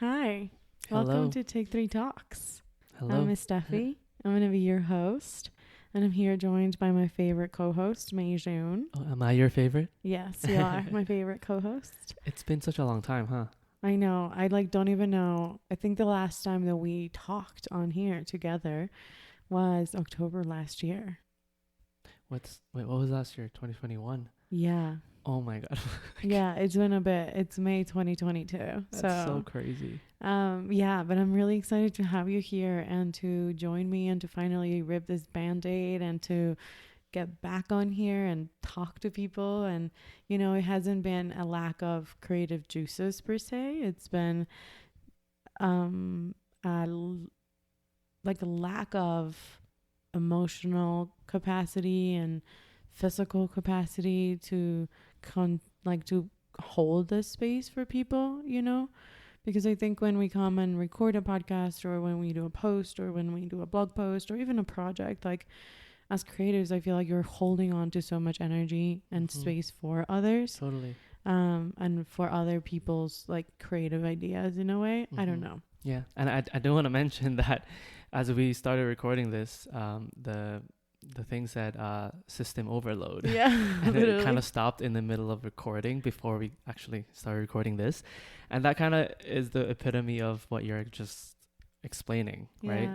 Hi. Hello. Welcome to Take 3 Talks. Hello. I'm Estefi. I'm going to be your host. And I'm here joined by my favorite co-host, Meijun. Oh, am I your favorite? Yes, you are my favorite co-host. It's been such a long time, huh? I know. I don't even know. I think the last time that we talked on here together was October last year. What was last year? 2021? Yeah. Oh my God. Yeah, it's been a bit. It's May 2022. That's so crazy. Yeah, but I'm really excited to have you here and to join me and to finally rip this Band-Aid and to get back on here and talk to people. And, you know, it hasn't been a lack of creative juices per se. It's been like a lack of emotional capacity and physical capacity to to hold this space for people, you know, because I think when we come and record a podcast or when we do a post or when we do a blog post or even a project, like as creatives, I feel like you're holding on to so much energy and space for others. Totally. And for other people's like creative ideas in a way. I don't know. Yeah. And I do want to mention that as we started recording this, the thing said system overload. Yeah. And it kind of stopped in the middle of recording before we actually started recording this. And that kind of is the epitome of what you're just explaining, right?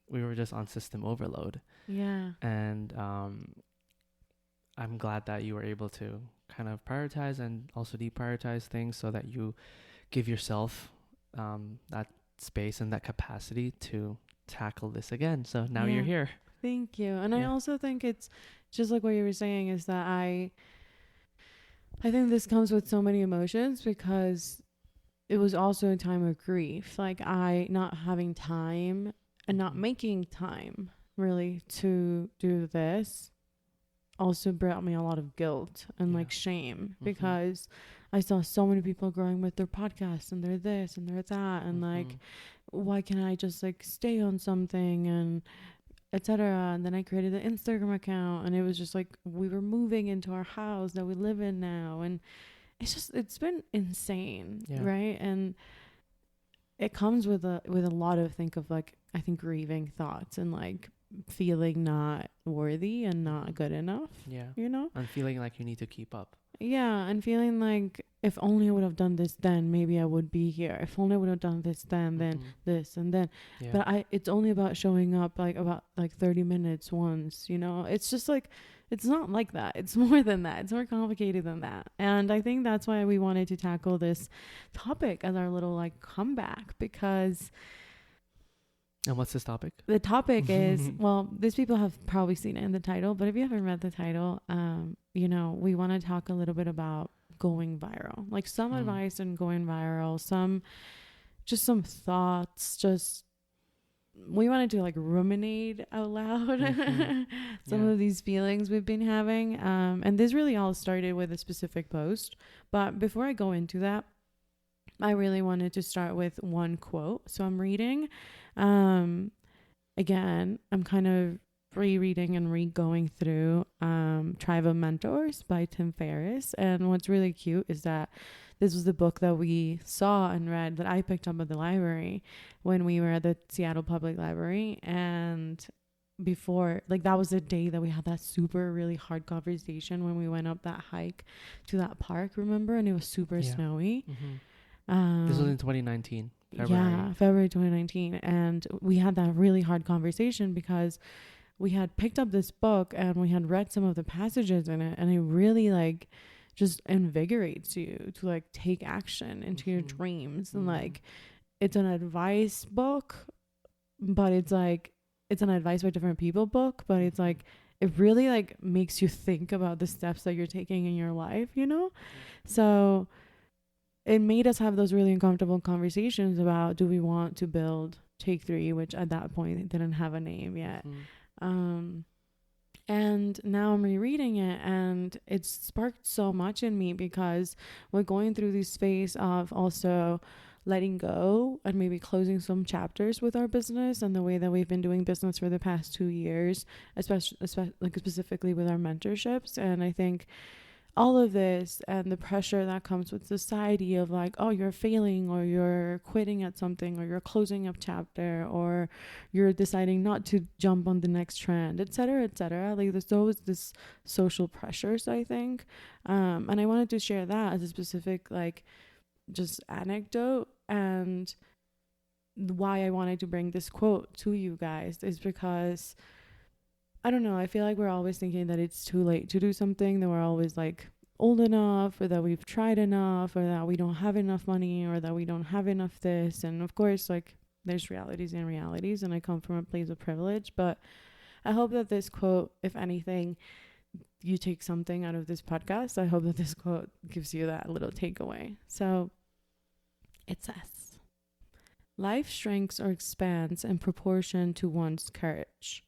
We were just on system overload. Yeah. And I'm glad that you were able to kind of prioritize and also deprioritize things so that you give yourself that space and that capacity to tackle this again. So now you're here. Thank you. And I also think it's just like what you were saying is that I think this comes with so many emotions because it was also a time of grief. Like I not having time and not making time really to do this also brought me a lot of guilt and like shame because I saw so many people growing with their podcasts and they're this and they're that and like why can't I just like stay on something and etc. And then I created an Instagram account and it was just like we were moving into our house that we live in now and it's been insane, right? And it comes with a lot of I think grieving thoughts and like feeling not worthy and not good enough. Yeah. You know? And feeling like you need to keep up. Yeah, and feeling like if only I would have done this then, maybe I would be here. If only I would have done this then this and then. Yeah. But it's only about showing up about 30 minutes once, you know? It's just like, it's not like that. It's more than that. It's more complicated than that. And I think that's why we wanted to tackle this topic as our little like comeback because... And what's this topic? The topic is, well, these people have probably seen it in the title, but if you haven't read the title, you know, we want to talk a little bit about going viral, like some advice on going viral, some thoughts, we wanted to like ruminate out loud some of these feelings we've been having. And this really all started with a specific post. But before I go into that, I really wanted to start with one quote. So I'm reading, again, I'm kind of rereading and re-going through Tribe of Mentors by Tim Ferriss. And what's really cute is that this was the book that we saw and read that I picked up at the library when we were at the Seattle Public Library. And before, like that was the day that we had that super really hard conversation when we went up that hike to that park, remember? And it was super snowy. This was in 2019. February 2019. And we had that really hard conversation because we had picked up this book and we had read some of the passages in it, and it really like just invigorates you to like take action into your dreams. And like it's an advice book, but it's like it's an advice by different people book, but it's like it really like makes you think about the steps that you're taking in your life, you know? So it made us have those really uncomfortable conversations about, do we want to build Take 3, which at that point it didn't have a name yet. And now I'm rereading it and it's sparked so much in me because we're going through this phase of also letting go and maybe closing some chapters with our business and the way that we've been doing business for the past 2 years, especially like specifically with our mentorships. And I think all of this and the pressure that comes with society of like, oh, you're failing, or you're quitting at something, or you're closing a chapter, or you're deciding not to jump on the next trend, etc., etc. Like there's always this social pressures, I think. And I wanted to share that as a specific like just anecdote, and why I wanted to bring this quote to you guys is because I don't know, I feel like we're always thinking that it's too late to do something, that we're always like old enough, or that we've tried enough, or that we don't have enough money, or that we don't have enough this. And of course, like there's realities and realities, and I come from a place of privilege, but I hope that this quote, if anything, you take something out of this podcast. I hope that this quote gives you that little takeaway. So it says, life shrinks or expands in proportion to one's courage.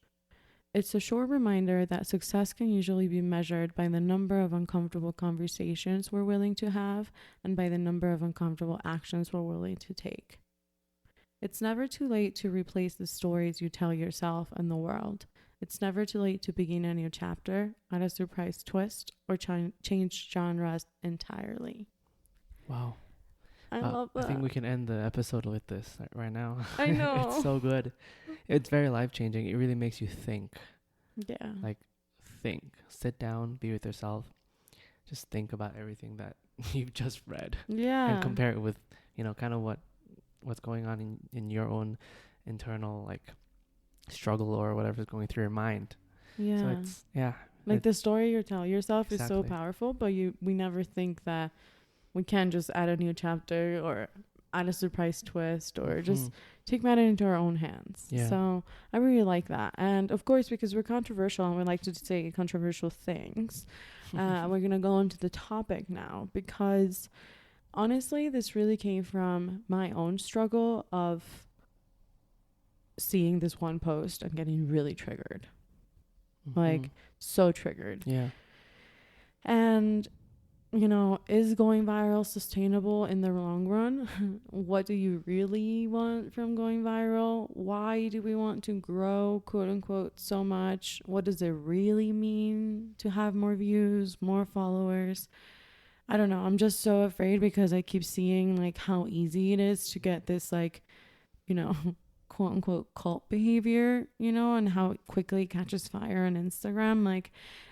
It's a short reminder that success can usually be measured by the number of uncomfortable conversations we're willing to have, and by the number of uncomfortable actions we're willing to take. It's never too late to replace the stories you tell yourself and the world. It's never too late to begin a new chapter, add a surprise twist, or change genres entirely. Wow. I love that. I think we can end the episode with this right now. I know. It's so good. It's very life-changing. It really makes you think. Yeah. Like, think. Sit down, be with yourself. Just think about everything that you've just read. Yeah. And compare it with, you know, kind of what's going on in your own internal, like, struggle or whatever's going through your mind. Yeah. So it's, yeah. Like the story you tell yourself is so Exactly. powerful, but we never think that we can just add a new chapter or add a surprise twist or just take matter into our own hands. Yeah. So I really like that. And of course, because we're controversial and we like to say controversial things, we're going to go into the topic now, because honestly, this really came from my own struggle of seeing this one post and getting really triggered. Like so triggered. Yeah. And you know, is going viral sustainable in the long run? What do you really want from going viral? Why do we want to grow, quote unquote, so much? What does it really mean to have more views, more followers? I don't know. I'm just so afraid, because I keep seeing like how easy it is to get this like, you know, quote unquote cult behavior, you know, and how it quickly catches fire on Instagram. Like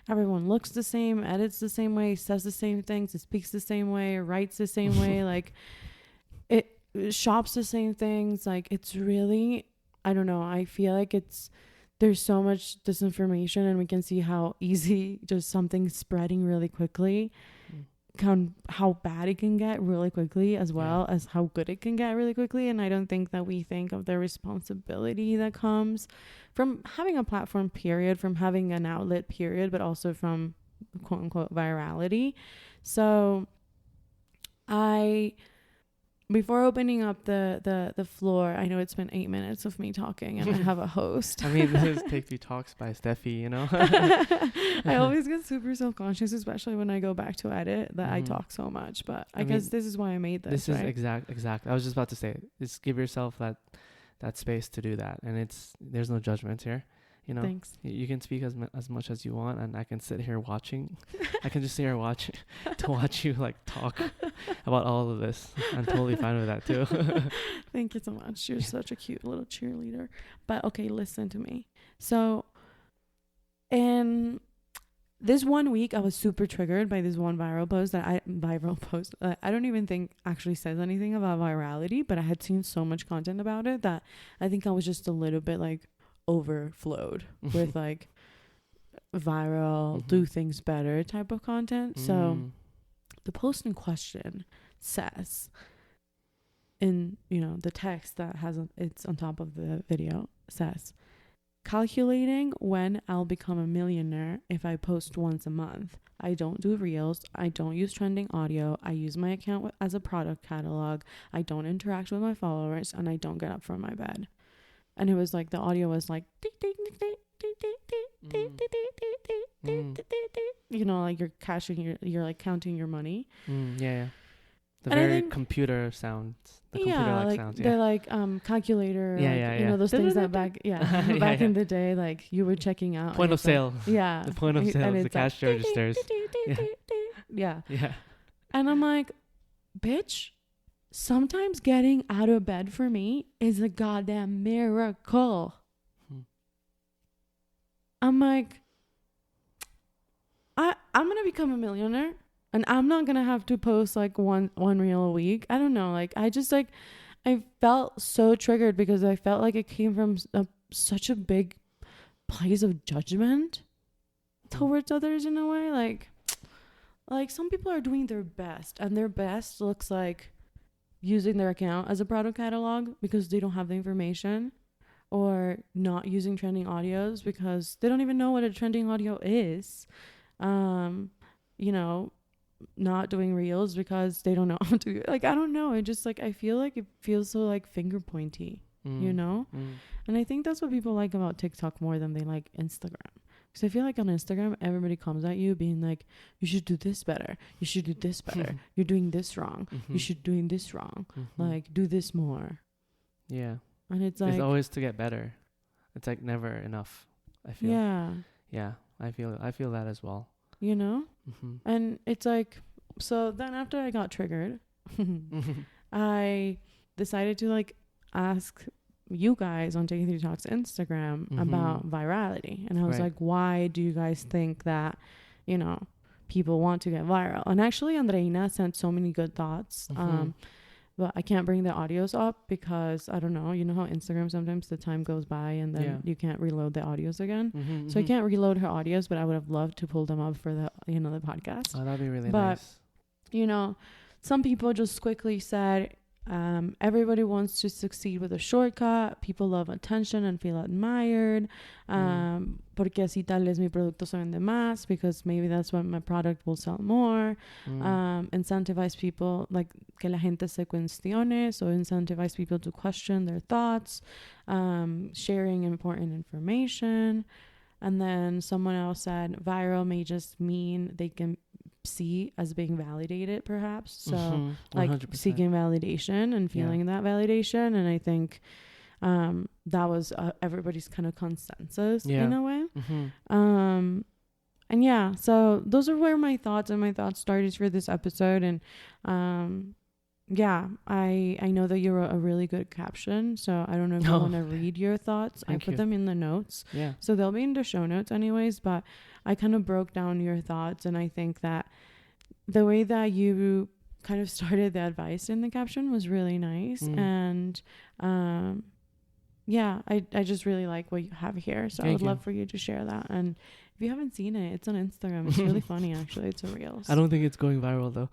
everyone looks the same, edits the same way, says the same things, it speaks the same way, writes the same way, like it shops the same things. Like it's really, I don't know, I feel like there's so much disinformation, and we can see how easy just something spreading really quickly, how bad it can get really quickly, as well as how good it can get really quickly. And I don't think that we think of the responsibility that comes from having a platform, period, from having an outlet, period, but also from quote unquote virality. So before opening up the floor, I know it's been 8 minutes of me talking and I have a host. I mean, this is Take 3 Talks by Estefi, you know? I always get super self-conscious, especially when I go back to edit, that I talk so much. But I guess this is why I made this, This right? is exact. I was just about to say, just give yourself that space to do that. And there's no judgment here. You know, Thanks. You can speak as much as you want, and I can sit here watching. I can just sit here watch you like talk about all of this. I'm totally fine with that too. Thank you so much. You're such a cute little cheerleader. But okay, listen to me. So in this 1 week, I was super triggered by this one viral post I don't even think actually says anything about virality, but I had seen so much content about it that I think I was just a little bit like overflowed with like viral, do things better type of content. So the post in question says, in, you know, the text that it's on top of the video, says, calculating when I'll become a millionaire if I post once a month. I don't do reels. I don't use trending audio. I use my account as a product catalog. I don't interact with my followers, and I don't get up from my bed. And it was like, the audio was like, you know, like you're like counting your money. Yeah. The And I very think- computer sounds. The computer Yeah, like like sounds. they're Yeah. like Yeah, calculator. Like, yeah, you yeah. know those things that back back in the day, like you were checking out Point and of it's like- sale. Yeah, The point of and sale. The it's like, cash registers. Yeah. Yeah. Yeah. And I'm like, bitch, sometimes getting out of bed for me is a goddamn miracle. I'm like, I'm gonna become a millionaire, and I'm not gonna have to post like one reel a week. I don't know. Like, I just like, I felt so triggered because I felt like it came from such a big place of judgment towards others in a way. Like some people are doing their best, and their best looks like using their account as a product catalog because they don't have the information, or not using trending audios because they don't even know what a trending audio is. You know, not doing reels because they don't know how to, like, I don't know. It just like, I feel like it feels so like finger pointy, you know? And I think that's what people like about TikTok more than they like Instagram. Because I feel like on Instagram, everybody comes at you being like, you should do this better. You should do this better. You're doing this wrong. You should doing this wrong. Like, do this more. Yeah. And it's like, it's always to get better. It's like never enough, I feel. yeah. Yeah. I feel that as well. You know? And it's like, so then after I got triggered, I decided to like ask you guys on Taking 3 Talks Instagram about virality. And I was like, why do you guys think that, you know, people want to get viral? And actually Andreina sent so many good thoughts. But I can't bring the audios up because I don't know. You know how Instagram sometimes the time goes by and then you can't reload the audios again. So I can't reload her audios, but I would have loved to pull them up for the, you know, the podcast. Oh, that'd be really but, nice. You know, some people just quickly said, everybody wants to succeed with a shortcut. People love attention and feel admired. Porque así tal vez mi producto se vende más, because maybe that's when my product will sell more. Incentivize people, like que la gente se cuestione, so incentivize people to question their thoughts, sharing important information. And then someone else said viral may just mean they can see as being validated, perhaps. So like 100%. Seeking validation and feeling that validation. And I think that was everybody's kind of consensus in a way. And yeah, so those are where my thoughts started for this episode. And yeah, I know that you wrote a really good caption, so I don't know if you want to read your thoughts. I put them in the notes, so they'll be in the show notes anyways, but I kind of broke down your thoughts, and I think that the way that you kind of started the advice in the caption was really nice. And yeah, I just really like what you have here, so I would love for you to share that. And if you haven't seen it, it's on Instagram. It's really funny, actually. It's a Reels. I don't think it's going viral, though.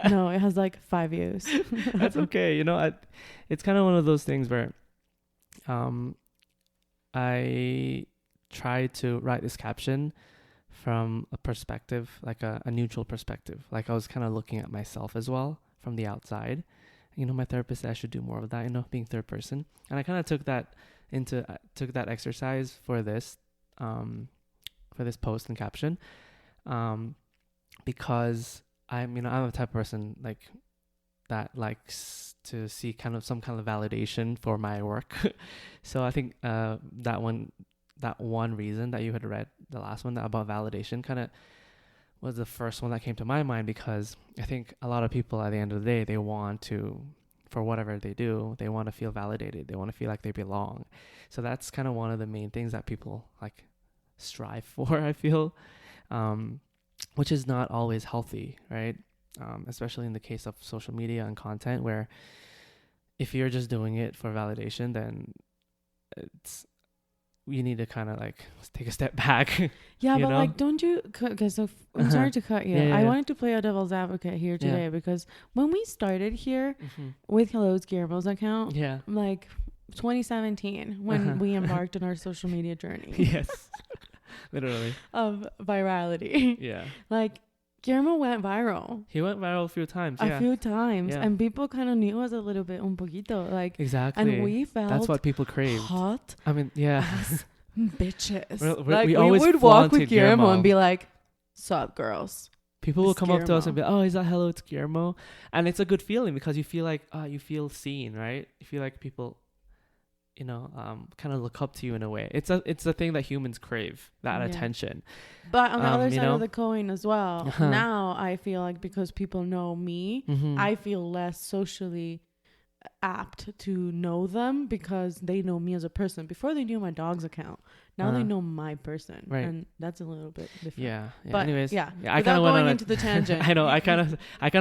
No, it has like 5 views. That's okay. You know, it's kind of one of those things where I try to write this caption from a perspective, like a neutral perspective. Like I was kind of looking at myself as well from the outside. You know, my therapist said I should do more of that, you know, being third person. And I kind of took that exercise for this post and caption, because I'm a type of person like that likes to see kind of some kind of validation for my work. So I think that one reason that you had read, the last one, that about validation, kind of was the first one that came to my mind, because I think a lot of people at the end of the day, they want to, for whatever they do, they want to feel validated. They want to feel like they belong. So that's kind of one of the main things that people like strive for, I feel, which is not always healthy, right? Especially in the case of social media and content, where if you're just doing it for validation, then you need to kind of like take a step back. Yeah, but know? Like, don't you, because I'm sorry to cut you. I wanted to play a devil's advocate here today, because when we started here with Hello It's Guillermo's account, like 2017, when we embarked on our social media journey. Yes. Literally. Of virality. Yeah. Like, Guillermo went viral. He went viral a few times. A few times. And people kind of knew us a little bit, un poquito. Like, exactly. And we felt that's what people crave. Hot. I mean, as bitches. Like, we always would walk with Guillermo and be like, sup, girls. People will come up to us and be like, oh, is that Hello It's Guillermo? And it's a good feeling, because you feel like, you feel seen, right? You feel like people kind of look up to you in a way. It's a thing that humans crave, that attention. But on the other you side know? of the coin as well, now I feel like because people know me, I feel less socially apt to know them because they know me as a person. Before they knew my dog's account, now they know my person, right? And that's a little bit different. Yeah. But anyways, I kind of went going into the tangent. I know. I kind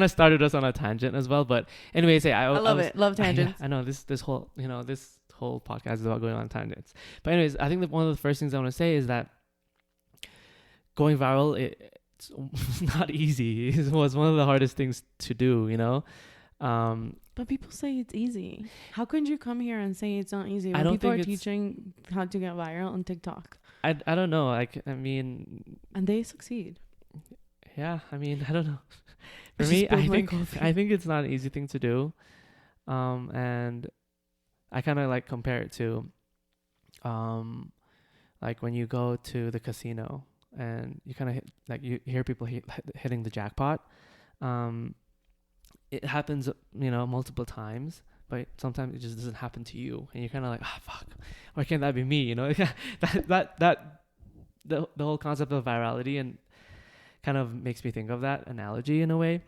of started us on a tangent as well. But anyways, I love it. Love tangents. I know this whole this whole podcast is about going on tangents. But anyways, I think that one of the first things I want to say is that going viral, it's not easy. It was one of the hardest things to do. But people say it's easy. How could you come here and say it's not easy when I don't people think are teaching how to get viral on TikTok? I don't know. Like, I mean, and they succeed. Yeah, I mean, I don't know. For me, I think it's not an easy thing to do. And I kind of like compare it to like when you go to the casino and you kind of like you hear people hitting the jackpot. It happens, multiple times, but sometimes it just doesn't happen to you, and you're kind of like, fuck, why can't that be me? The whole concept of virality and kind of makes me think of that analogy in a way.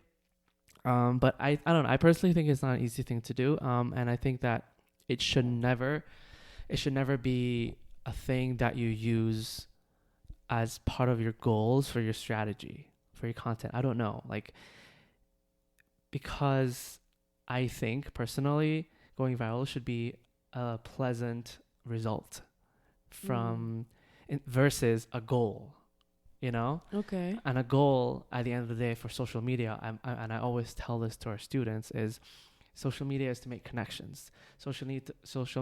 But I don't know. I personally think it's not an easy thing to do. And I think that it should never be a thing that you use as part of your goals for your strategy, for your content. I don't know, because I think personally going viral should be a pleasant result from versus a goal, Okay. And a goal at the end of the day for social media, and I always tell this to our students, is social media is to make connections. Social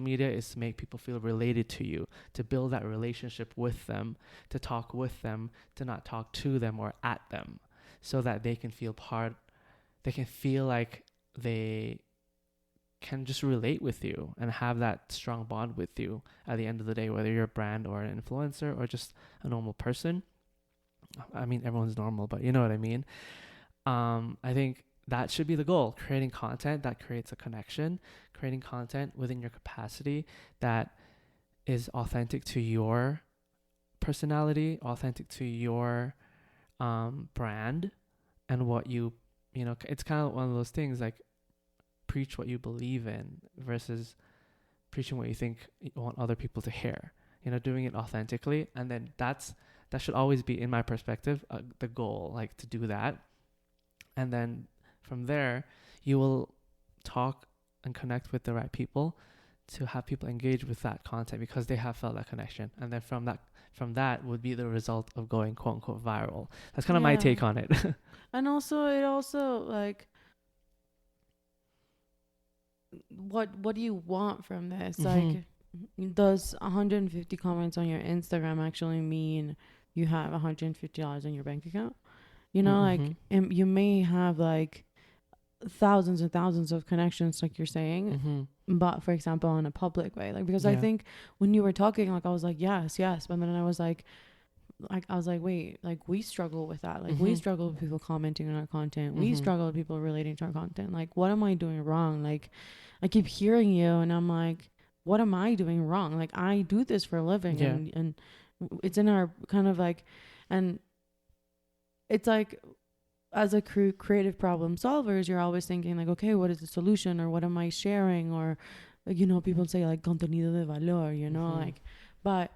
media is to make people feel related to you, to build that relationship with them, to talk with them, to not talk to them or at them, so that they can feel like they can just relate with you and have that strong bond with you at the end of the day, whether you're a brand or an influencer or just a normal person. I mean, everyone's normal, but you know what I mean? I think that should be the goal, creating content that creates a connection, creating content within your capacity that is authentic to your personality, authentic to your brand and what it's kind of one of those things like preach what you believe in versus preaching what you think you want other people to hear, doing it authentically. And then that should always be, in my perspective, the goal, like to do that. And then from there, you will talk and connect with the right people to have people engage with that content because they have felt that connection. And then from that would be the result of going quote unquote viral. That's kind of my take on it. And also, it also like, what do you want from this? Like, does 150 comments on your Instagram actually mean you have $150 in your bank account? Like, you may have like thousands and thousands of connections, like you're saying, but for example, in a public way, like, because I think when you were talking, like, I was like, yes, but then I was like, wait, like, we struggle with that. Like, we struggle with people commenting on our content. We struggle with people relating to our content. Like, what am I doing wrong? Like, I keep hearing you and I'm like, what am I doing wrong? Like, I do this for a living and it's in our kind of like, and it's like, as a creative problem solvers, you're always thinking like, okay, what is the solution, or what am I sharing, or people say like contenido de valor, like, but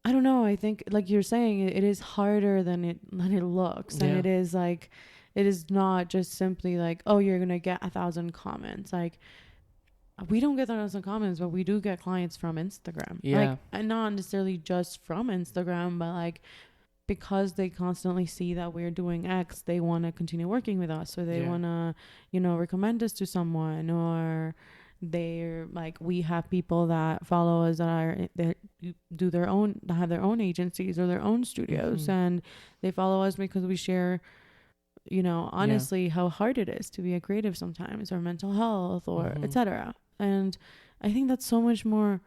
I don't know. I think, like you're saying, it is harder than it looks, and it is like, it is not just simply like, oh, you're gonna get 1,000 comments. Like, we don't get 1,000 comments, but we do get clients from Instagram. Like, and not necessarily just from Instagram, but like, because they constantly see that we're doing X, they want to continue working with us, or they want to, recommend us to someone, or they're like, we have people that follow us that have their own agencies or their own studios, and they follow us because we share, honestly, how hard it is to be a creative sometimes, or mental health, or etc. And I think that's so much more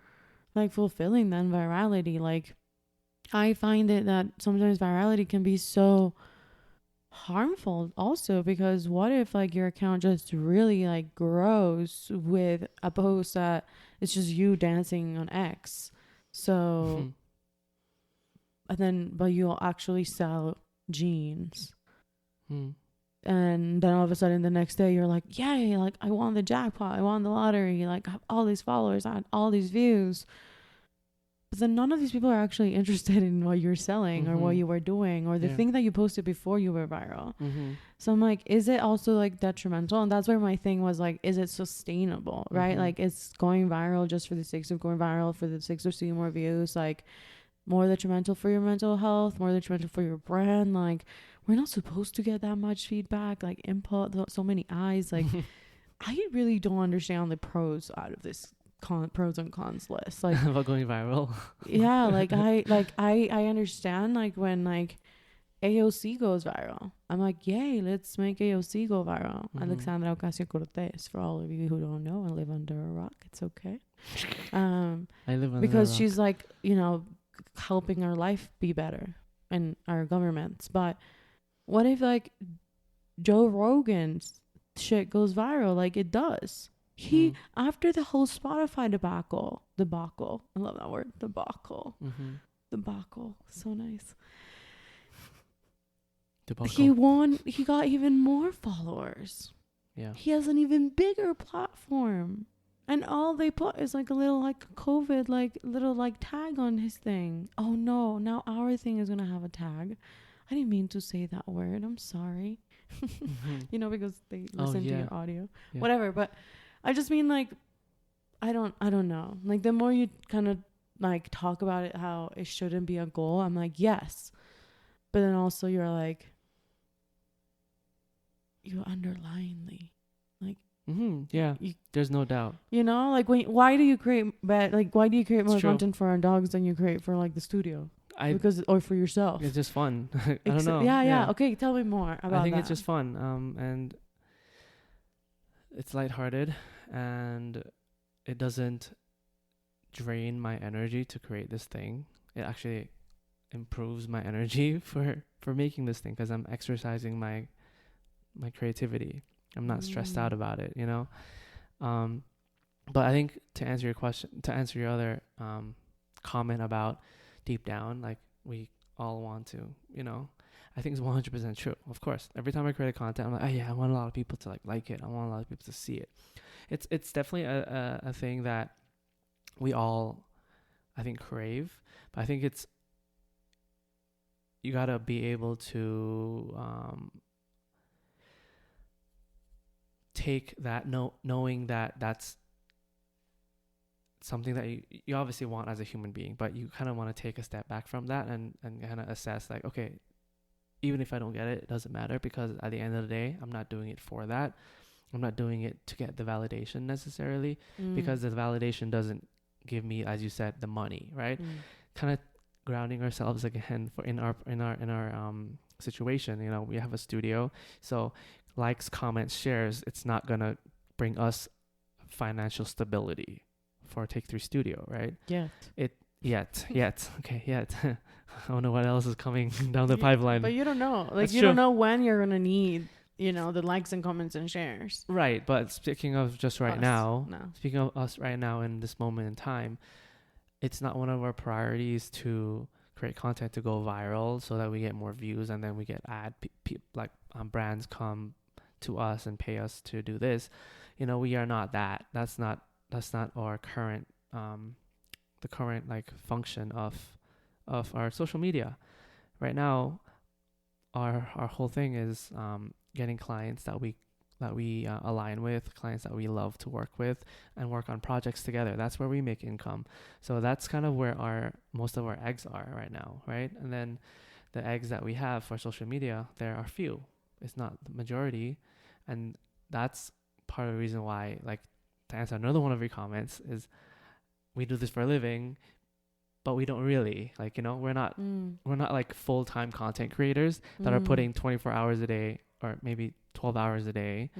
like fulfilling than virality. Like, I find it that sometimes virality can be so harmful also, because what if like your account just really like grows with a post that it's just you dancing on X, so and then but you'll actually sell jeans, and then all of a sudden the next day you're like, yay, like I won the jackpot, I won the lottery, like I have all these followers, I had all these views. But then none of these people are actually interested in what you're selling or what you were doing or the thing that you posted before you were viral. So I'm like, is it also like detrimental? And that's where my thing was like, is it sustainable, right? Like it's going viral just for the sake of going viral, for the sake of seeing more views, like more detrimental for your mental health, more detrimental for your brand. Like we're not supposed to get that much feedback, like input, so many eyes. Like I really don't understand the pros out of this pros and cons list, like about going viral. Yeah, I understand like when like AOC goes viral, I'm like, yay, let's make AOC go viral. Alexandra Ocasio-Cortez, for all of you who don't know and live under a rock, it's okay. I live under because a rock. she's like, you know, helping our life be better and our governments. But what if like Joe Rogan's shit goes viral like it does? He after the whole Spotify debacle, I love that word, debacle, so nice. Debacle. He got even more followers. Yeah, he has an even bigger platform, and all they put is like a little like COVID like little like tag on his thing. Oh no, now our thing is gonna have a tag. I didn't mean to say that word, I'm sorry. You know, because they listen to your audio, whatever. But I just mean like, I don't know. Like the more you kind of like talk about it, how it shouldn't be a goal, I'm like, yes. But then also you're like, you underlyingly, like, there's no doubt. You know, like why do you create more content for our dogs than you create for like the studio? Or for yourself? It's just fun. I don't know. Yeah. Okay, tell me more about that. I think it's just fun. And it's lighthearted, and it doesn't drain my energy to create this thing. It actually improves my energy for making this thing, because I'm exercising my creativity. I'm not stressed out about it, you know. But I think to answer your other comment about deep down, like we all want to, you know, I think it's 100% true. Of course, every time I create a content, I'm like, oh yeah, I want a lot of people to like it. I want a lot of people to see it. It's definitely a thing that we all, I think, crave. But I think you gotta be able to take that knowing that that's something that you obviously want as a human being, but you kind of want to take a step back from that and kind of assess like, okay, even if I don't get it, it doesn't matter, because at the end of the day, I'm not doing it for that. I'm not doing it to get the validation necessarily, because the validation doesn't give me, as you said, the money, right? Kind of grounding ourselves again in our situation. You know, we have a studio, so likes, comments, shares, it's not gonna bring us financial stability for Take 3 Studio, right? Yet. Okay, yet. I don't know what else is coming down the pipeline. But you don't know. Like, you don't know when you're going to need, you know, the likes and comments and shares. Right. But speaking of just right now, speaking of us right now in this moment in time, it's not one of our priorities to create content to go viral so that we get more views and then we get brands come to us and pay us to do this. You know, we are not that. That's not our current the current like function of our social media right now. Our whole thing is getting clients that we align with, clients that we love to work with, and work on projects together. That's where we make income. So that's kind of where most of our eggs are right now, right? And then the eggs that we have for social media, there are few. It's not the majority, and that's part of the reason why, like, to answer another one of your comments, is we do this for a living, but we don't really, like, you know, we're not like full-time content creators that are putting 24 hours a day or maybe 12 hours a day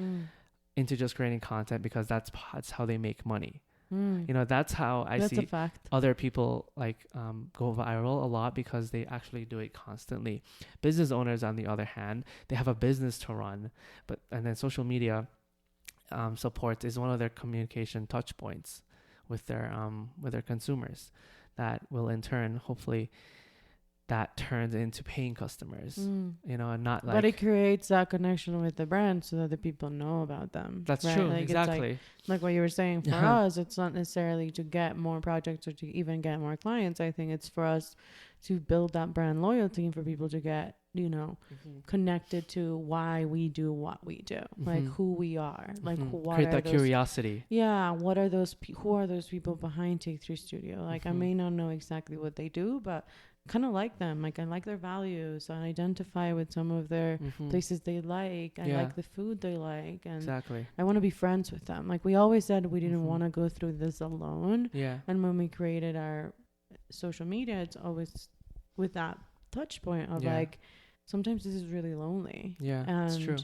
into just creating content because that's how they make money. You know, that's how I That's a see fact. other people like go viral a lot, because they actually do it constantly. Business owners, on the other hand, they have a business to run, and then social media support is one of their communication touch points with their consumers, that will in turn, hopefully, that turns into paying customers, you know, and not like. But it creates that connection with the brand so that the people know about them. That's right? true. Like, Exactly. It's like what you were saying. For us, it's not necessarily to get more projects or to even get more clients. I think it's for us to build that brand loyalty and for people to get, you know, connected to why we do what we do, like who we are, like what create are that those, curiosity. Yeah, what are those? Who are those people behind Take 3 Studio? Like, I may not know exactly what they do, but kind of like them. Like, I like their values. I identify with some of their places they like. I like the food they like, and exactly. I want to be friends with them. Like, we always said we didn't want to go through this alone. Yeah. And when we created our social media, it's always with that touch point of like, sometimes this is really lonely. Yeah, and it's true.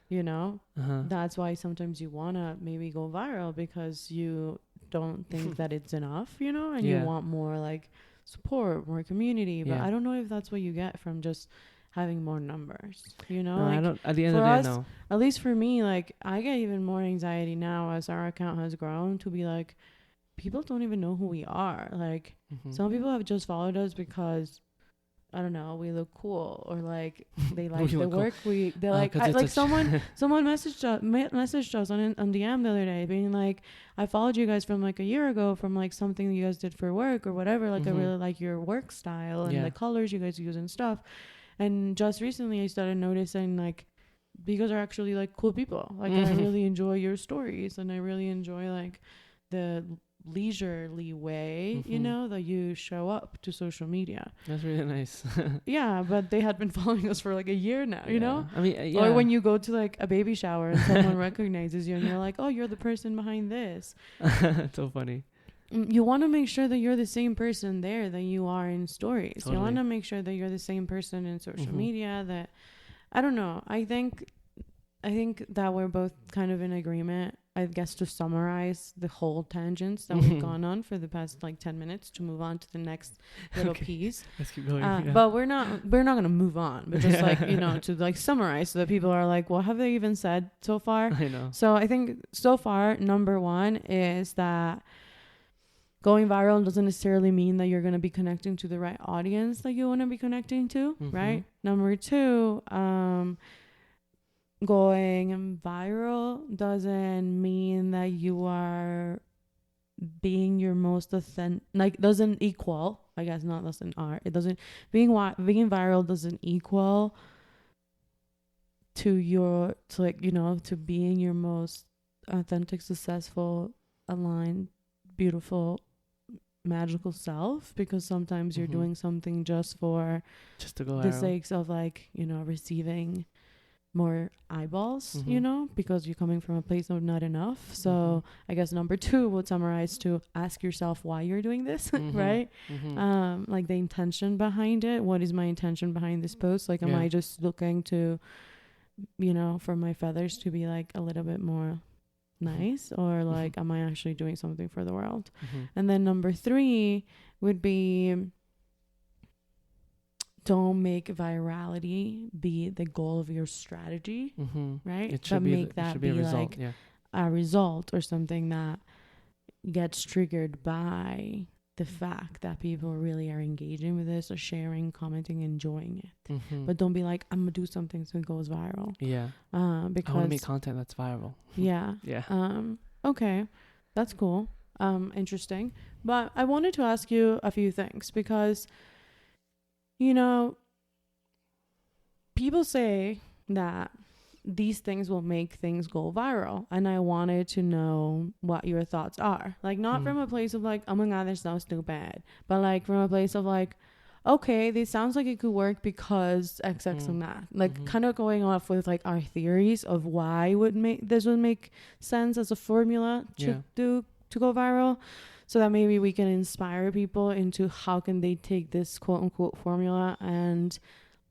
You know, that's why sometimes you want to maybe go viral, because you don't think that it's enough, you know, and you want more like support, more community. But I don't know if that's what you get from just having more numbers, you know. No, like, I don't, at the end of the day, no. At least for me, like, I get even more anxiety now as our account has grown to be like, people don't even know who we are. Like, some people have just followed us because, I don't know, we look cool, or like they like the work cool. They like someone messaged us on DM the other day being like, I followed you guys from like a year ago from like something you guys did for work or whatever, like I really like your work style and the colors you guys use and stuff. And just recently I started noticing like, because are actually like cool people. Like I really enjoy your stories, and I really enjoy like the leisurely way, you know, that you show up to social media. That's really nice. Yeah, but they had been following us for like a year now, you know? I mean, Or when you go to like a baby shower and someone recognizes you and you're like, oh, you're the person behind this. It's so funny. You want to make sure that you're the same person there that you are in stories. Totally. You want to make sure that you're the same person in social media. That, I don't know. I think that we're both kind of in agreement, I guess, to summarize the whole tangents that we've gone on for the past like 10 minutes to move on to the next little piece. Let's keep going. But we're not going to move on, but just like, you know, to like summarize so that people are like, what have they even said so far? I know. So I think so far, number one is that going viral doesn't necessarily mean that you're going to be connecting to the right audience that you want to be connecting to, right? Number two, going viral doesn't mean that you are being your most authentic, like doesn't equal, I guess, not less than R. It doesn't, being viral doesn't equal to like, you know, to being your most authentic, successful, aligned, beautiful, magical self, because sometimes you're doing something just to go the sakes of like, you know, receiving more eyeballs, you know, because you're coming from a place of not enough. So I guess number two would summarize to ask yourself why you're doing this, right? Like the intention behind it. What is my intention behind this post? Like, am I just looking to, you know, for my feathers to be like a little bit more nice, or like am I actually doing something for the world? And then number three would be, don't make virality be the goal of your strategy, right? It should make that be like a result or something that gets triggered by the fact that people really are engaging with this or sharing, commenting, enjoying it. But don't be like, I'm gonna do something so it goes viral. Because I want to make content that's viral. Okay, that's cool. Interesting. But I wanted to ask you a few things, because, you know, people say that these things will make things go viral, and I wanted to know what your thoughts are. Like, not from a place of like, oh my god, this sounds stupid, but like from a place of like, okay, this sounds like it could work because X and that. Like, kind of going off with like our theories of why would make sense as a formula to go viral, so that maybe we can inspire people into how can they take this quote unquote formula and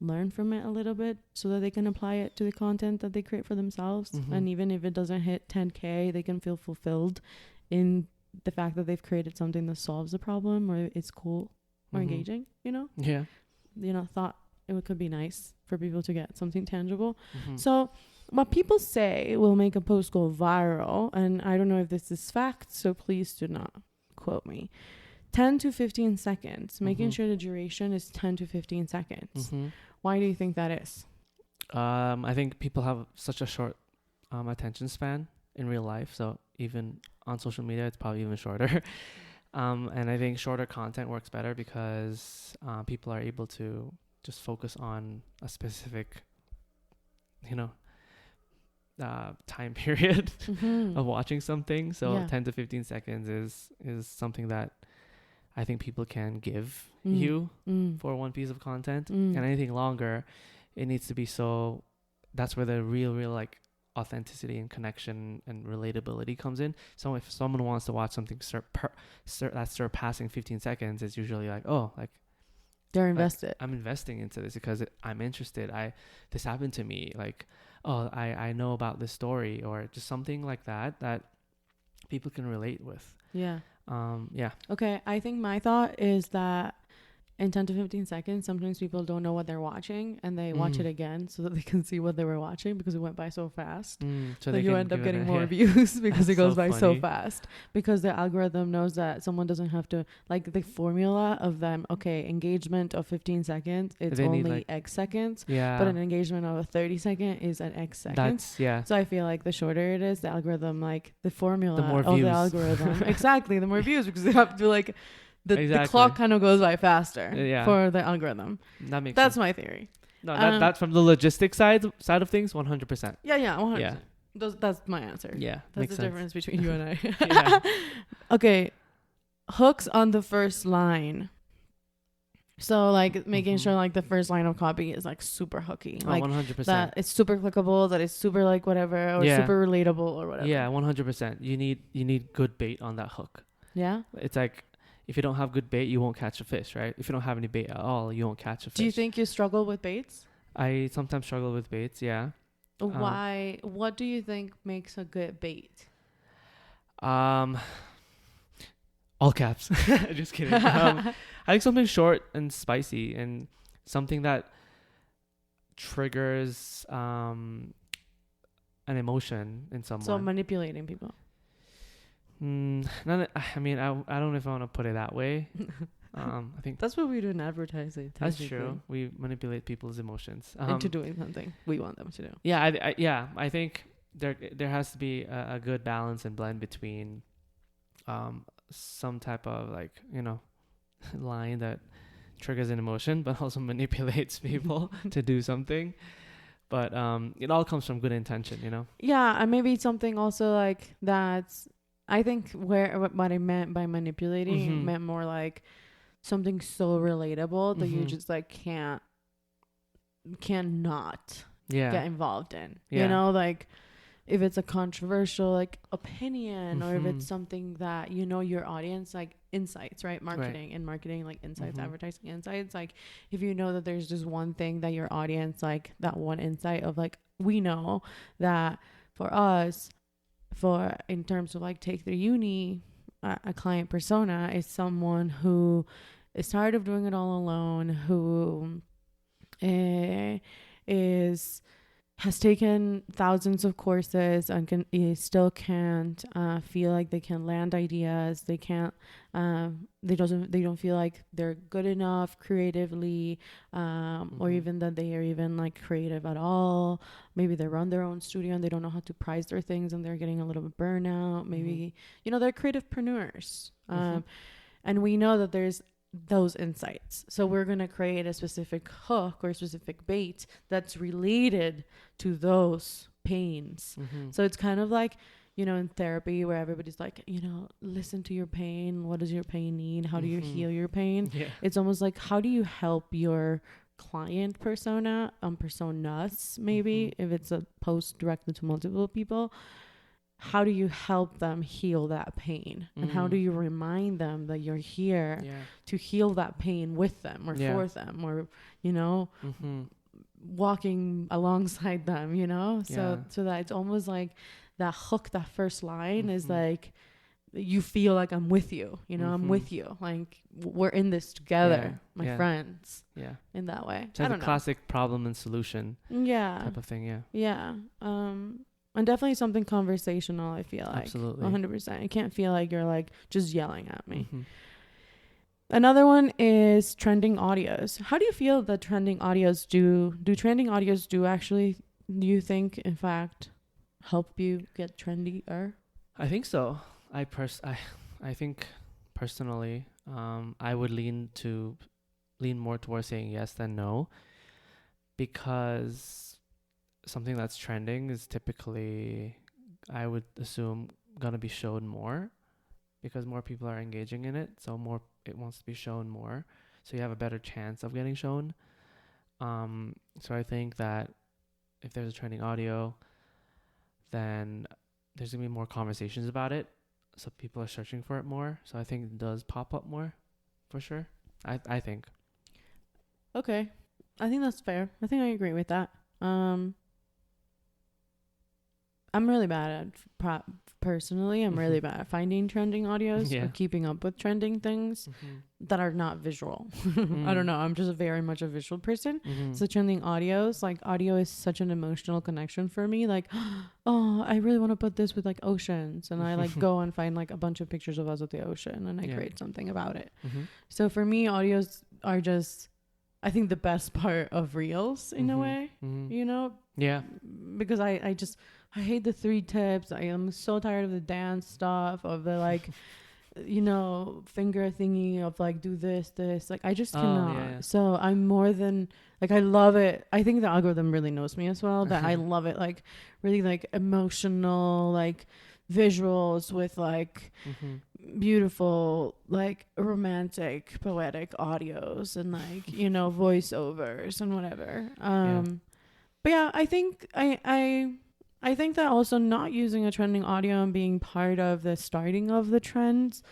learn from it a little bit, so that they can apply it to the content that they create for themselves. And even if it doesn't hit 10K, they can feel fulfilled in the fact that they've created something that solves the problem or it's cool or engaging, you know? Yeah. You know, thought could be nice for people to get something tangible. Mm-hmm. So what people say will make a post go viral, and I don't know if this is fact, so please do not quote me. 10 to 15 seconds, making sure the duration is 10 to 15 seconds. Why do you think that is? I think people have such a short attention span in real life, so even on social media it's probably even shorter. And I think shorter content works better because people are able to just focus on a specific, you know, time period of watching something. So 10 to 15 seconds is something that I think people can give you for one piece of content. And anything longer, it needs to be so, that's where the real like authenticity and connection and relatability comes in. So if someone wants to watch something that's surpassing 15 seconds, it's usually like, oh, like they're invested. Like, I'm investing into this because I'm interested. This happened to me. Like, oh, I know about this story, or just something like that people can relate with. Yeah. Yeah. Okay. I think my thought is that in 10 to 15 seconds, sometimes people don't know what they're watching and they watch it again so that they can see what they were watching because it went by so fast. So you end up getting more views because it goes by so fast, because the algorithm knows that someone doesn't have to, like, the formula of them. Okay, engagement of 15 seconds, it's only like X seconds. Yeah. But an engagement of a 30-second is at X seconds. So I feel like the shorter it is, the algorithm, like the formula of the algorithm. Exactly. The more views, because they have to like, the clock kind of goes by faster for the algorithm. That's my theory. No, that's from the logistics side of things, 100%. Yeah, 100%. Yeah. That's my answer. Yeah, that's the difference between you and I. Okay, hooks on the first line. So like making sure like the first line of copy is like super hooky, like 100%. That it's super clickable, that it's super like whatever, or super relatable or whatever. Yeah, 100%. You need good bait on that hook. Yeah, it's like, if you don't have good bait, you won't catch a fish, right? If you don't have any bait at all, you won't catch a fish. Do you think you struggle with baits? I sometimes struggle with baits, yeah. Why? What do you think makes a good bait? All caps. Just kidding. I think something short and spicy and something that triggers an emotion in someone. So manipulating people. I mean, I don't know if I want to put it that way. I think that's what we do in advertising. That's true. We manipulate people's emotions into doing something we want them to do. Yeah, I think there has to be a good balance and blend between some type of, like, you know, line that triggers an emotion but also manipulates people to do something. But it all comes from good intention, you know. Yeah, and maybe something also like that's, I think what I meant by manipulating meant more like something so relatable that you just like cannot get involved in. You know, like if it's a controversial like opinion or if it's something that, you know, your audience, like insights, right? Marketing like insights, advertising insights. Like if you know that there's just one thing that your audience, like that one insight of like, we know that for us, in terms of like take the uni, a client persona is someone who is tired of doing it all alone, who has taken thousands of courses and still can't feel like they can land ideas. They can't. They don't feel like they're good enough creatively, or even that they are even like creative at all. Maybe they run their own studio and they don't know how to price their things and they're getting a little bit burnout. Maybe you know, they're creativepreneurs, and we know that there's those insights. So we're going to create a specific hook or a specific bait that's related to those pains. So it's kind of like, you know, in therapy where everybody's like, you know, listen to your pain. What does your pain need? How do you heal your pain? Yeah. It's almost like, how do you help your client persona, personas, maybe if it's a post directed to multiple people, how do you help them heal that pain? And how do you remind them that you're here to heal that pain with them or for them, or, you know, walking alongside them, you know? So that it's almost like that hook, that first line is like you feel like I'm with you, you know, I'm with you. Like we're in this together, my friends. Yeah. In that way. So the classic problem and solution type of thing. Yeah. Yeah. And definitely something conversational, I feel like. Absolutely. 100%. It can't feel like you're like just yelling at me. Another one is trending audios. How do you feel that trending audios do trending audios do you think, in fact, help you get trendier? I think so. I think personally, I would lean more towards saying yes than no, because something that's trending is typically, I would assume, gonna be shown more, because more people are engaging in it, so more it wants to be shown more, so you have a better chance of getting shown. So I think that if there's a trending audio, then there's gonna be more conversations about it, so people are searching for it more. So I think it does pop up more, for sure. I think. Okay, I think that's fair. I think I agree with that. I'm really bad at personally. I'm really bad at finding trending audios or keeping up with trending things that are not visual. I don't know. I'm just very much a visual person. So trending audios, like audio is such an emotional connection for me. Like, oh, I really want to put this with like oceans, and I like go and find like a bunch of pictures of us at the ocean, and I create something about it. So for me, audios are just, I think, the best part of reels in a way, you know? Yeah. Because I hate the 3 tips. I am so tired of the dance stuff, of the like, you know, finger thingy of like, do this. Like, I just cannot. Yeah. So I'm more than, like, I love it. I think the algorithm really knows me as well, that I love it. Like, really like emotional, like visuals with like beautiful, like romantic, poetic audios and like, you know, voiceovers and whatever. But yeah, I think I think that also not using a trending audio and being part of the starting of the trends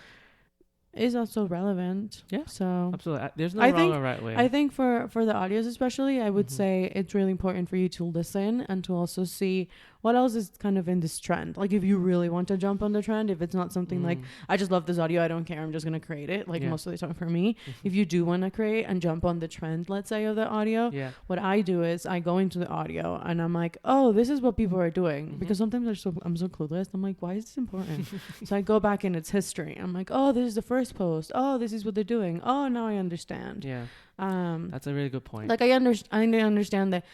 is also relevant. Yeah. So absolutely. There's no wrong or right way. I think for the audios especially, I would say it's really important for you to listen and to also see what else is kind of in this trend. Like if you really want to jump on the trend, if it's not something like, I just love this audio, I don't care, I'm just going to create it. Like most of the time for me, if you do want to create and jump on the trend, let's say, of the audio, what I do is I go into the audio and I'm like, oh, this is what people are doing. Because sometimes I'm so clueless. I'm like, why is this important? So I go back in its history. I'm like, oh, this is the first post. Oh, this is what they're doing. Oh, now I understand. Yeah. That's a really good point. Like I understand that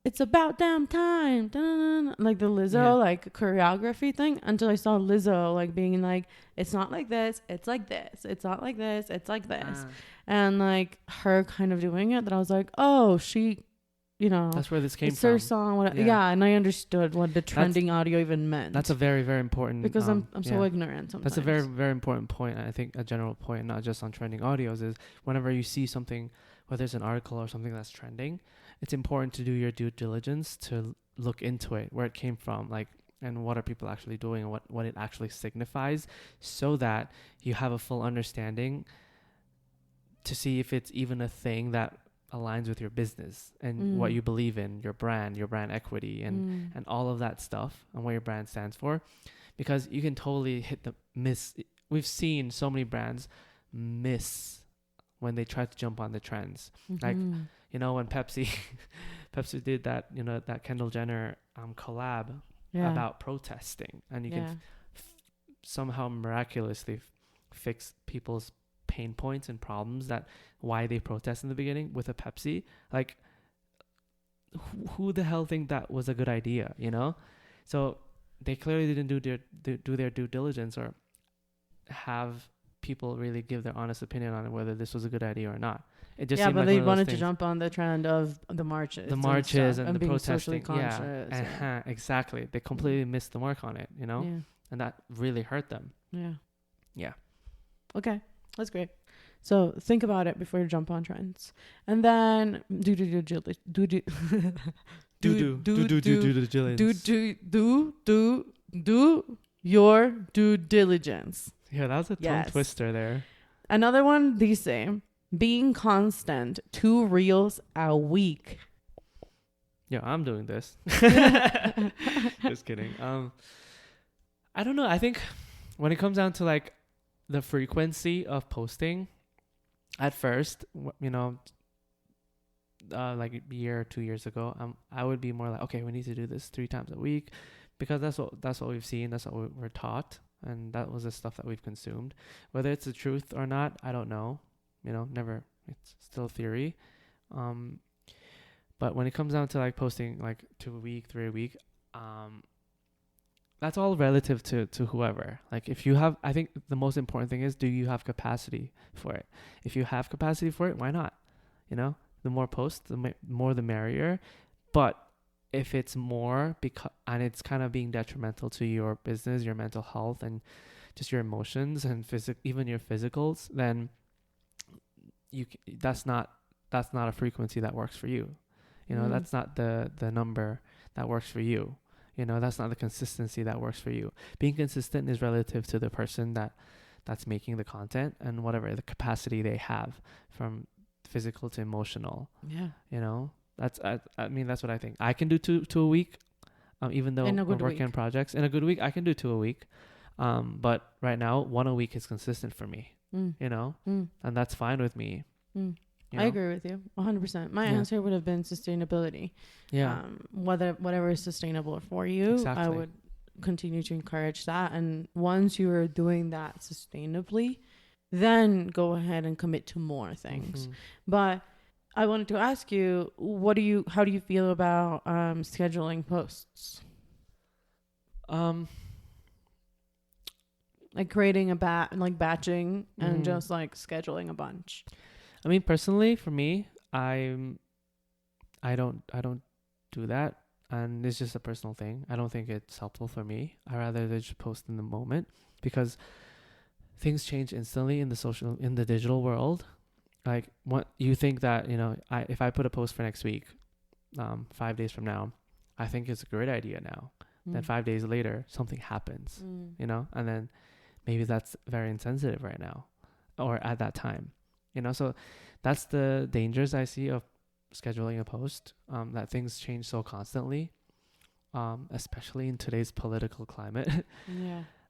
it's about damn time, like the Lizzo like choreography thing, until I saw Lizzo like being like, it's not like this, it's like this, it's not like this, it's like this, and like her kind of doing it, that I was like, oh, she, you know, that's where this came it's from. her song, and I understood what the trending audio even meant. That's a very, very important, because I'm so ignorant sometimes. That's a very, very important point. I think a general point, not just on trending audios, is whenever you see something, whether it's an article or something that's trending, it's important to do your due diligence to look into it, where it came from, like, and what are people actually doing, and what it actually signifies, so that you have a full understanding to see if it's even a thing that aligns with your business and what you believe in, your brand equity, and all of that stuff, and what your brand stands for. Because you can totally hit the miss. We've seen so many brands miss when they try to jump on the trends. Like, you know, when Pepsi did that, you know, that Kendall Jenner collab about protesting, and you can somehow miraculously fix people's pain points and problems, that why they protest in the beginning with a Pepsi. Like, who the hell think that was a good idea, you know? So they clearly didn't do their due diligence, or have people really give their honest opinion on it, whether this was a good idea or not. It just but like they wanted to jump on the trend of the marches and the being protesting, socially conscious. Exactly. They completely missed the mark on it, you know, and that really hurt them. Yeah. Okay, that's great. So think about it before you jump on trends, and then do your due diligence. Yeah, that was a tongue twister there. Another one, these say, being constant, 2 reels a week. Yeah, I'm doing this. Just kidding. I don't know. I think when it comes down to like the frequency of posting, at first, like a year or 2 years ago, I would be more like, okay, we need to do this 3 times a week, because that's what we've seen, that's what we're taught, and that was the stuff that we've consumed. Whether it's the truth or not, I don't know. Never. It's still theory. But when it comes down to like posting like 2 a week, 3 a week, that's all relative to whoever. Like if you have, I think the most important thing is, do you have capacity for it? If you have capacity for it, why not? The more posts, the more the merrier. But if it's more and it's kind of being detrimental to your business, your mental health, and just your emotions and even your physicals, then that's not a frequency that works for you. That's not the number that works for you. That's not the consistency that works for you. Being consistent is relative to the person that's making the content and whatever the capacity they have, from physical to emotional. Yeah. That's what I think. I can do two a week, even though we're working on projects. In a good week, I can do 2 a week. But right now, 1 a week is consistent for me. And that's fine with me. I agree with you 100%. My answer would have been sustainability. Yeah. Whatever is sustainable for you, exactly. I would continue to encourage that. And once you are doing that sustainably, then go ahead and commit to more things. But I wanted to ask you, how do you feel about scheduling posts? Like creating batching and just like scheduling a bunch. I mean, personally, for me, I don't do that, and it's just a personal thing. I don't think it's helpful for me. I rather just post in the moment, because things change instantly in the digital world. Like, what you think that if I put a post for next week, 5 days from now, I think it's a great idea now. Then 5 days later, something happens, and then maybe that's very insensitive right now, or at that time. So that's the dangers I see of scheduling a post, that things change so constantly, especially in today's political climate.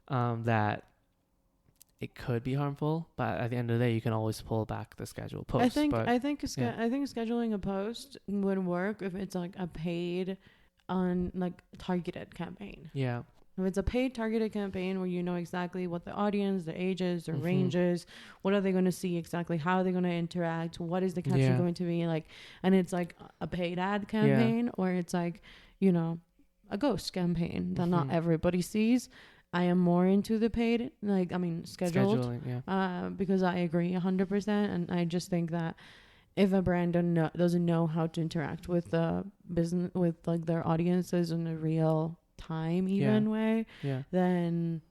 That it could be harmful, but at the end of the day, you can always pull back the scheduled post. I think scheduling a post would work if it's like a paid targeted campaign. Yeah. If it's a paid targeted campaign where you know exactly what the audience, their ages, their ranges, what are they going to see exactly, how are they going to interact, what is the caption going to be like, and it's like a paid ad campaign, or it's like, a ghost campaign that not everybody sees. I am more into the paid, scheduled, because I agree 100%. And I just think that if a brand doesn't know how to interact with the business, with like their audiences in a real time way, then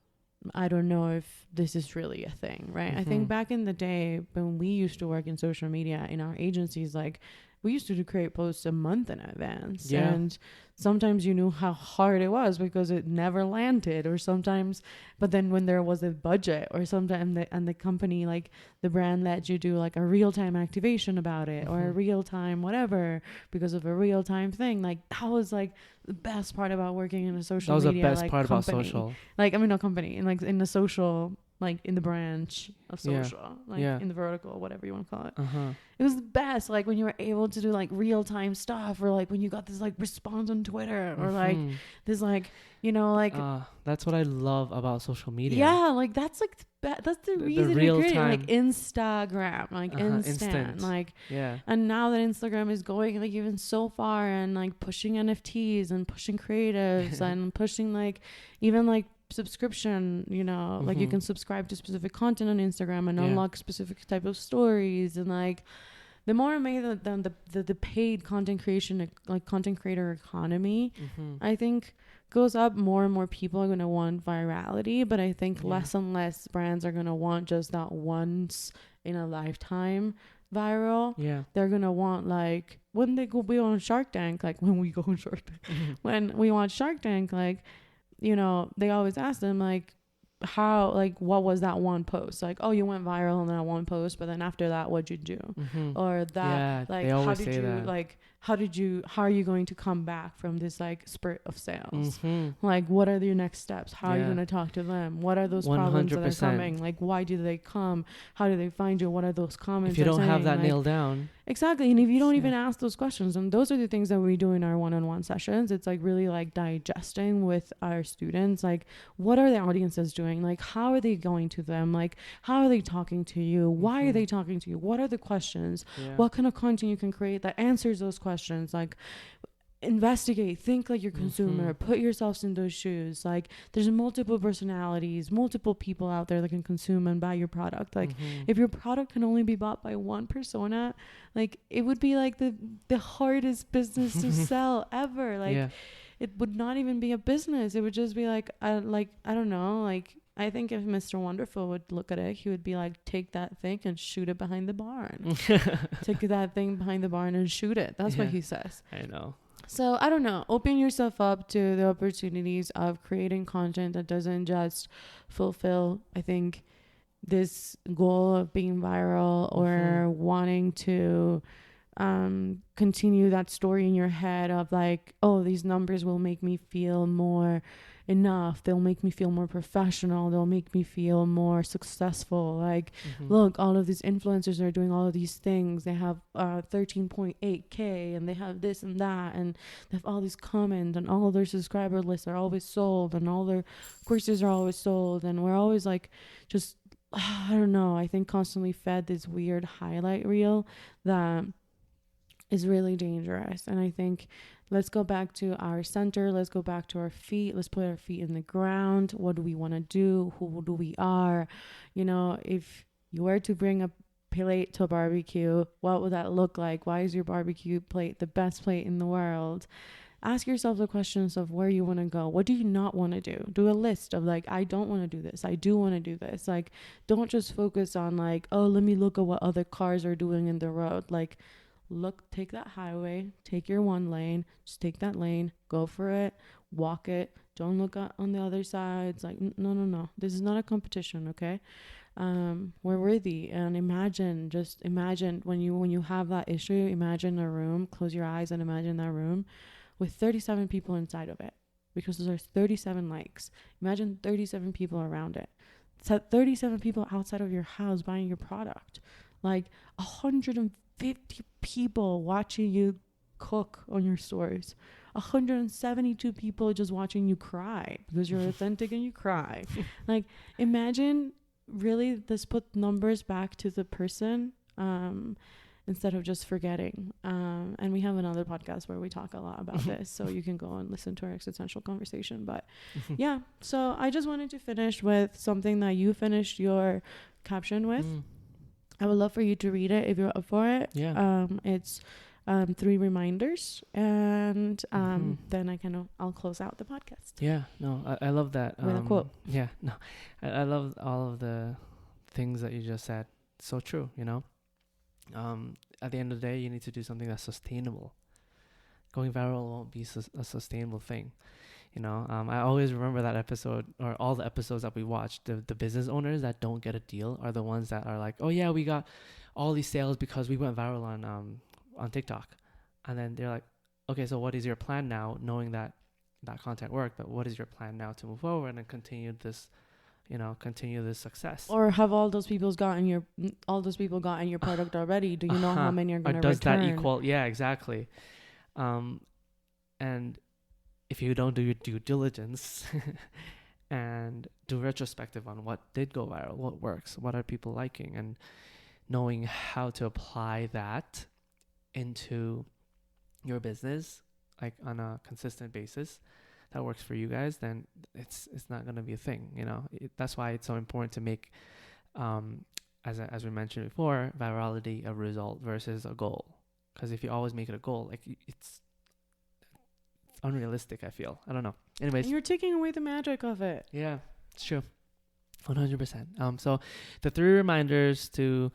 I don't know if this is really a thing, right? I think back in the day when we used to work in social media in our agencies, like we used to create posts a month in advance, and sometimes you knew how hard it was because it never landed, or sometimes, but then when there was a budget, or sometimes the company, like the brand, let you do like a real-time activation about it, or a real-time whatever, because of a real-time thing. Like that was like the best part about working in a social media. That was the best part about social. Like, I mean, not company, and like in the social, like in the branch of social, in the vertical, whatever you want to call it. It was the best, like when you were able to do like real-time stuff, or like when you got this like response on Twitter, or like this like that's what I love about social media. Like that's like that's the reason we created like Instagram, like instant, like and now that Instagram is going like even so far, and like pushing NFTs and pushing creatives and pushing like even like subscription, like you can subscribe to specific content on Instagram and unlock specific type of stories, and like the more I made the paid content creation, like content creator economy, I think goes up. More and more people are going to want virality, but I think less and less brands are going to want just that once in a lifetime viral. They're going to want, like when they go be on Shark Tank, like when we go on Shark Tank, when we watch Shark Tank, like they always ask them like, how, like, what was that one post? Like, oh, you went viral in that one post, but then after that, what'd you do? Or that, Yeah, like, they how always did say you, that. like, how are you going to come back from this, like, spurt of sales? Mm-hmm. Like, what are your next steps? How are you Yeah. going to talk to them? What are those problems that are 100%. coming? Like, why do they come? How do they find you? What are those comments If you are don't have saying? that Like, nailed down, exactly. And if you don't even yeah. ask those questions, and those are the things that we do in our one-on-one sessions, it's like really like digesting with our students, like, what are the audiences doing? Like, how are they going to them? Like, how are they talking to you? Why are they talking to you? What are the questions? Yeah. What kind of content you can create that answers those questions? Like, investigate, think like your consumer, put yourselves in those shoes. Like, there's multiple personalities, multiple people out there that can consume and buy your product. Like, if your product can only be bought by one persona, like, it would be like the hardest business to sell ever. Like, Yeah. it would not even be a business. It would just be like I don't know, like, I think if Mr. Wonderful would look at it, he would be like, take that thing and shoot it behind the barn. Take that thing behind the barn and shoot it. That's what he says. I know. So I don't know, open yourself up to the opportunities of creating content that doesn't just fulfill, I think, this goal of being viral or wanting to continue that story in your head of like, oh, these numbers will make me feel more enough, they'll make me feel more professional, they'll make me feel more successful. Like, look, all of these influencers are doing all of these things, they have 13.8k and they have this and that, and they have all these comments, and all of their subscriber lists are always sold, and all their courses are always sold, and we're always like, just I don't know, I think constantly fed this weird highlight reel that is really dangerous. And I think, let's go back to our center, let's go back to our feet, let's put our feet in the ground. What do we want to do? Who do we are? You know, if you were to bring a plate to a barbecue, what would that look like? Why is your barbecue plate the best plate in the world? Ask yourself the questions of where you want to go. What do you not want to do? Do a list of like, I don't want to do this, I do want to do this. Like, don't just focus on like, oh, let me look at what other cars are doing in the road. Like, look, take that highway, take your one lane, just take that lane, go for it, walk it. Don't look on the other sides. Like, no, this is not a competition, okay? We're worthy. And imagine when you have that issue, imagine a room, close your eyes and imagine that room with 37 people inside of it, because there's 37 likes. Imagine 37 people around it. It's 37 people outside of your house buying your product. Like 150 people watching you cook on your stories. 172 people just watching you cry because you're authentic and you cry. Like, imagine really, this put numbers back to the person, instead of just forgetting. And we have another podcast where we talk a lot about this, so you can go and listen to our existential conversation. But yeah, so I just wanted to finish with something that you finished your caption with. I would love for you to read it if you're up for it. Yeah. It's 3 reminders, and then I'll close out the podcast. Yeah, no, I love that. With a quote. Yeah, no, I love all of the things that you just said. So true, you know. At the end of the day, you need to do something that's sustainable. Going viral won't be a sustainable thing, you know. I always remember that episode, or all the episodes that we watched. The business owners that don't get a deal are the ones that are like, oh yeah, we got all these sales because we went viral on TikTok. And then they're like, okay, so what is your plan now, knowing that content worked, but what is your plan now to move forward and continue this success? Or have all those people gotten your product already? Do you know how many are going to return? Or does that equal? Yeah, exactly. And if you don't do your due diligence and do retrospective on what did go viral, what works, what are people liking, and knowing how to apply that into your business, like on a consistent basis, that works for you guys, then it's not going to be a thing, you know. That's why it's so important to make, as we mentioned before, virality a result versus a goal. Because if you always make it a goal, like, it's unrealistic, I feel. I don't know. Anyways, and you're taking away the magic of it. Yeah, it's true. 100%. So the 3 reminders to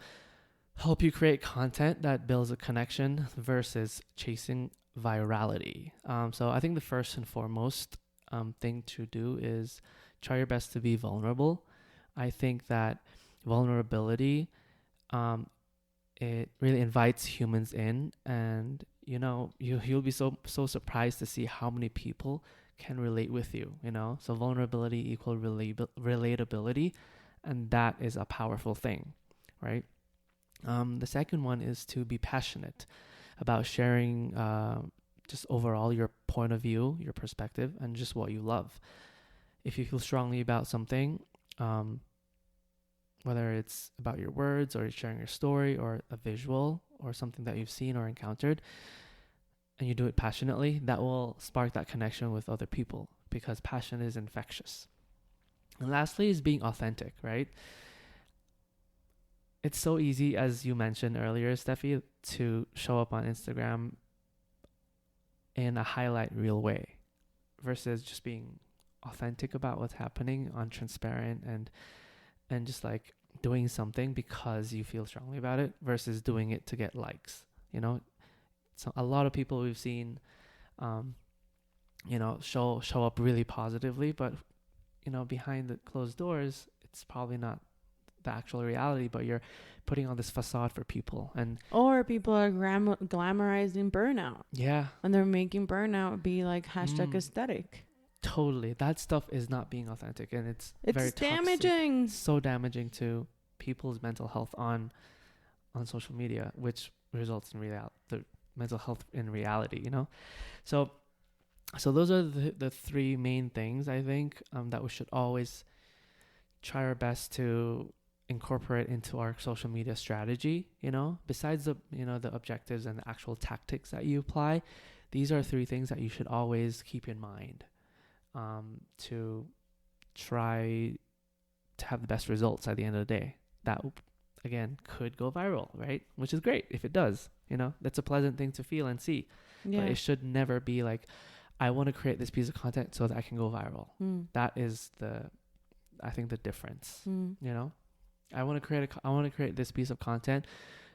help you create content that builds a connection versus chasing virality. So I think the first and foremost thing to do is try your best to be vulnerable. I think that vulnerability, it really invites humans in, and you'll be so surprised to see how many people can relate with you. So vulnerability equal relatability, and that is a powerful thing, right? The second one is to be passionate about sharing just overall your point of view, your perspective, and just what you love. If you feel strongly about something, whether it's about your words or sharing your story or a visual or something that you've seen or encountered, and you do it passionately, that will spark that connection with other people, because passion is infectious. And lastly is being authentic, right? It's so easy, as you mentioned earlier, Steffi, to show up on Instagram in a highlight reel way versus just being authentic about what's happening, on transparent and just like doing something because you feel strongly about it versus doing it to get likes. So a lot of people we've seen show up really positively, but behind the closed doors, it's probably not the actual reality, but you're putting on this facade for people. Or people are glamorizing burnout. Yeah. And they're making burnout be like hashtag aesthetic. Totally. That stuff is not being authentic, and it's very damaging. Toxic. So damaging to people's mental health on social media, which results in the mental health in reality, So those are the three main things, I think, that we should always try our best to incorporate into our social media strategy. Besides the objectives and the actual tactics that you apply, these are three things that you should always keep in mind to try to have the best results at the end of the day. That, again, could go viral, right? Which is great if it does. That's a pleasant thing to feel and see. Yeah. But it should never be like, I want to create this piece of content so that I can go viral. That is I think the difference. I want to create this piece of content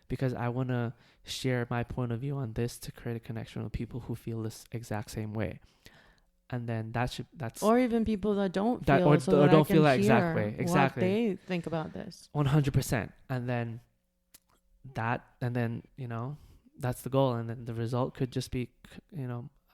because I want to share my point of view on this to create a connection with people who feel this exact same way. And then that's or even people that don't feel or don't feel that exact way. Exactly. What they think about this. 100%. And then that's the goal. And then the result could just be,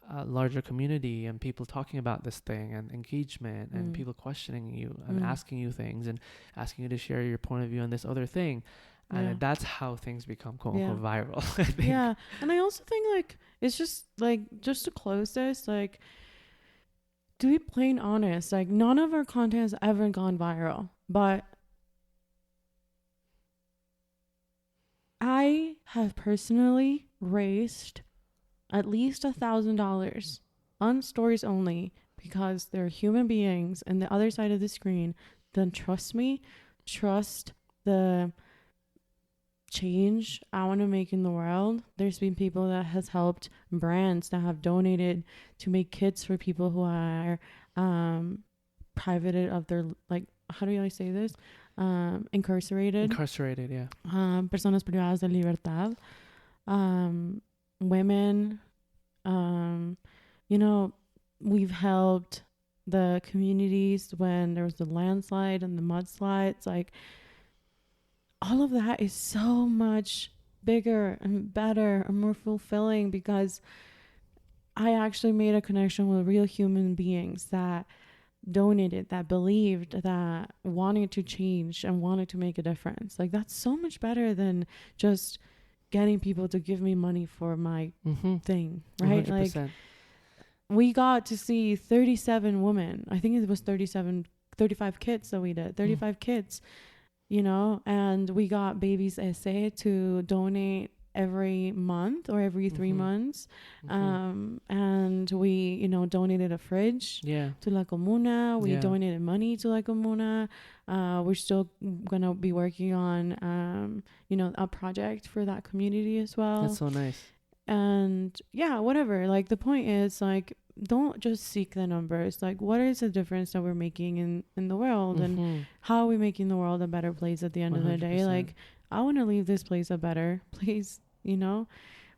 a larger community and people talking about this thing and engagement and people questioning you and asking you things and asking you to share your point of view on this other thing. And that's how things become quote unquote viral. I think. Yeah. And I also think it's just to close this, to be plain honest, none of our content has ever gone viral, but I have personally raised at least $1,000 on stories only because they're human beings on the other side of the screen. Then trust the change I want to make in the world. There's been people that has helped, brands that have donated to make kits for people who are privated of their, how do I say this? Incarcerated, yeah. Personas privadas de libertad. Women, we've helped the communities when there was the landslide and the mudslides. All of that is so much bigger and better and more fulfilling because I actually made a connection with real human beings that donated, that believed, that wanted to change and wanted to make a difference. That's so much better than just getting people to give me money for my thing, right? 100%. We got to see 37 women. I think it was 35 kids that we did. 35 kids. And we got Babies Ese to donate every month or every 3 months. And we, donated a fridge to La Comuna. We donated money to La Comuna. We're still going to be working on, a project for that community as well. That's so nice. And whatever. The point is don't just seek the numbers. What is the difference that we're making in the world and how are we making the world a better place at the end 100%. Of the day? I want to leave this place a better place,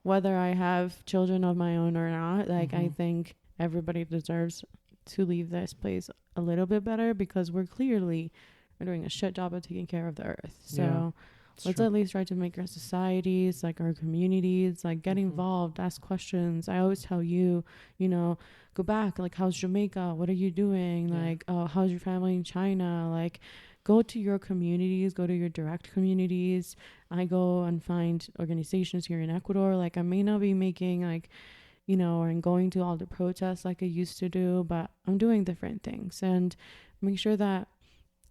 whether I have children of my own or not. I think everybody deserves to leave this place a little bit better, because we're doing a shit job of taking care of the earth. So let's at least try to make our societies, like our communities, like get involved, ask questions. I always tell you, you know, go back, like, how's Jamaica? What are you doing? Like, oh, how's your family in China? Like, go to your communities, go to your direct communities. I go and find organizations here in Ecuador. Like, I may not be making, like, you know, or going to all the protests like I used to do, but I'm doing different things. And make sure that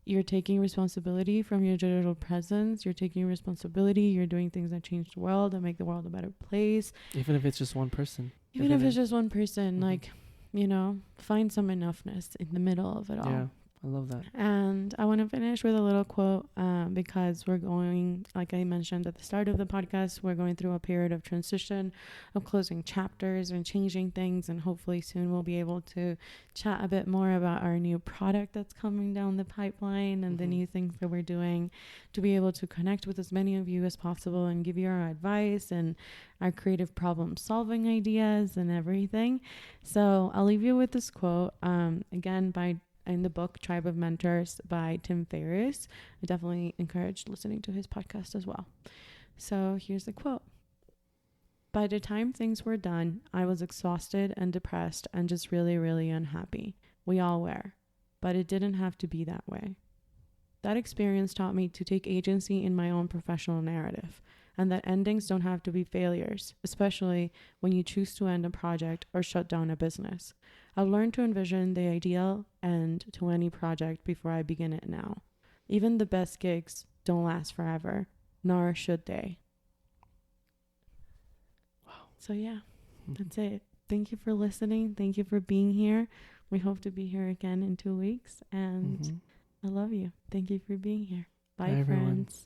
you're taking responsibility from your digital presence. You're taking responsibility. You're doing things that change the world, that make the world a better place. Even if it's just one person. Even if it's just one person, like, you know, find some enoughness in the middle of it all. Yeah, I love that. And I want to finish with a little quote, because we're going, like I mentioned at the start of the podcast, we're going through a period of transition, of closing chapters and changing things. And hopefully soon we'll be able to chat a bit more about our new product that's coming down the pipeline and the new things that we're doing, to be able to connect with as many of you as possible and give you our advice and our creative problem solving ideas and everything. So I'll leave you with this quote, again, in the book Tribe of Mentors by Tim Ferriss. I definitely encourage listening to his podcast as well. So here's the quote. By the time things were done, I was exhausted and depressed and just really, really unhappy. We all were, but it didn't have to be that way. That experience taught me to take agency in my own professional narrative, and that endings don't have to be failures, especially when you choose to end a project or shut down a business. I've learned to envision the ideal end to any project before I begin it now. Even the best gigs don't last forever, nor should they. Wow. So yeah, that's it. Thank you for listening. Thank you for being here. We hope to be here again in 2 weeks. And I love you. Thank you for being here. Bye, friends.